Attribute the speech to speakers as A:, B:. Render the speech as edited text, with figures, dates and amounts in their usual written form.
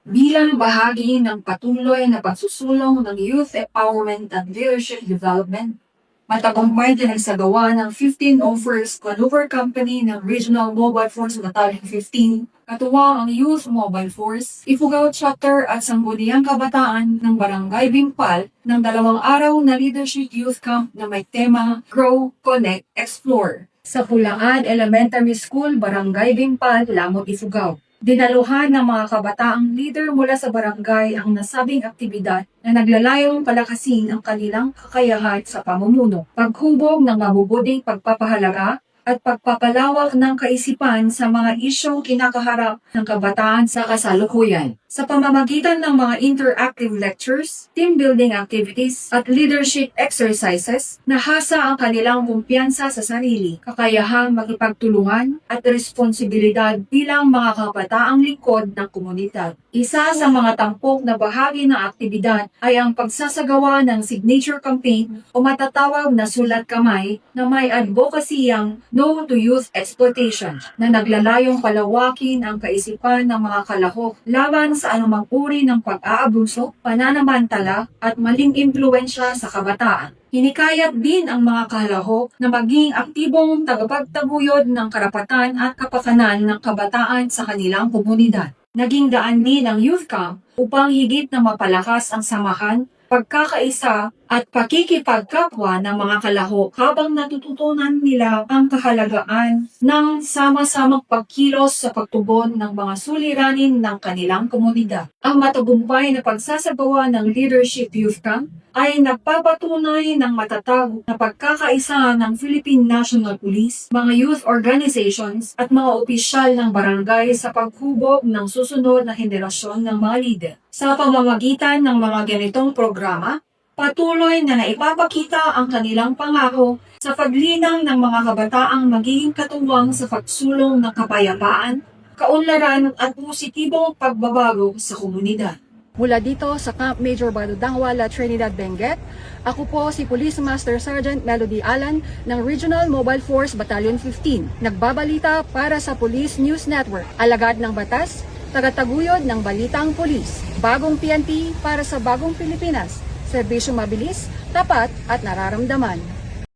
A: bilang bahagi ng patuloy na pagsusulong ng youth empowerment at leadership development. Matagumpay din nagsagawa ng 15 Offers Maneuver Company ng Regional Mobile Force Battalion 15, katuwang ang Youth Mobile Force, Ifugao Chapter at Sangguniang Kabataan ng Barangay Bimpal ng 2 araw na Leadership Youth Camp na may tema Grow, Connect, Explore sa Pulaan Elementary School, Barangay Bimpal, Lamot, Ifugao. Dinaluhan ng mga kabataang leader mula sa barangay ang nasabing aktibidad na naglalayong palakasin ang kanilang kakayahan sa pamumuno, paghubog ng mabubuting pagpapahalaga at pagpapalawak ng kaisipan sa mga isyong kinakaharap ng kabataan sa kasalukuyan. Sa pamamagitan ng mga interactive lectures, team building activities, at leadership exercises, nahasa ang kanilang kumpiyansa sa sarili, kakayahang makipagtulungan at responsibilidad bilang mga kabataang lingkod ng komunidad. Isa sa mga tampok na bahagi ng aktibidad ay ang pagsasagawa ng signature campaign o matatawag na sulat kamay na may advocasy-ang No to Youth Exploitation na naglalayong palawakin ang kaisipan ng mga kalahok laban sa anumang uri ng pag-aabuso, pananamantala at maling impluensya sa kabataan. Hinikayat din ang mga kalahok na maging aktibong tagapagtaguyod ng karapatan at kapakanan ng kabataan sa kanilang komunidad. Naging daan din ang Youth Camp upang higit na mapalakas ang samahan, pagkakaisa at pakikipagkapwa ng mga kalahok habang natututunan nila ang kahalagaan ng sama-samang pagkilos sa pagtugon ng mga suliranin ng kanilang komunidad. Ang matagumpay na pagsasagawa ng Leadership Youth Camp ay nagpapatunay ng matatag na pagkakaisa ng Philippine National Police, mga youth organizations at mga opisyal ng barangay sa paghubog ng susunod na henerasyon ng mga leader. Sa pamamagitan ng mga ganitong programa, patuloy na naipapakita ang kanilang pangako sa paglinang ng mga kabataang magiging katuwang sa pagsulong ng kapayapaan, kaunlaran at positibong pagbabago sa komunidad.
B: Mula dito sa Camp Major Badudangwala, Trinidad, Benguet, ako po si Police Master Sergeant Melody Alan ng Regional Mobile Force Battalion 15. Nagbabalita para sa Police News Network, alagad ng batas, tagataguyod ng balitang pulis. Bagong PNP para sa bagong Pilipinas. Serbisyo mabilis, tapat at nararamdaman.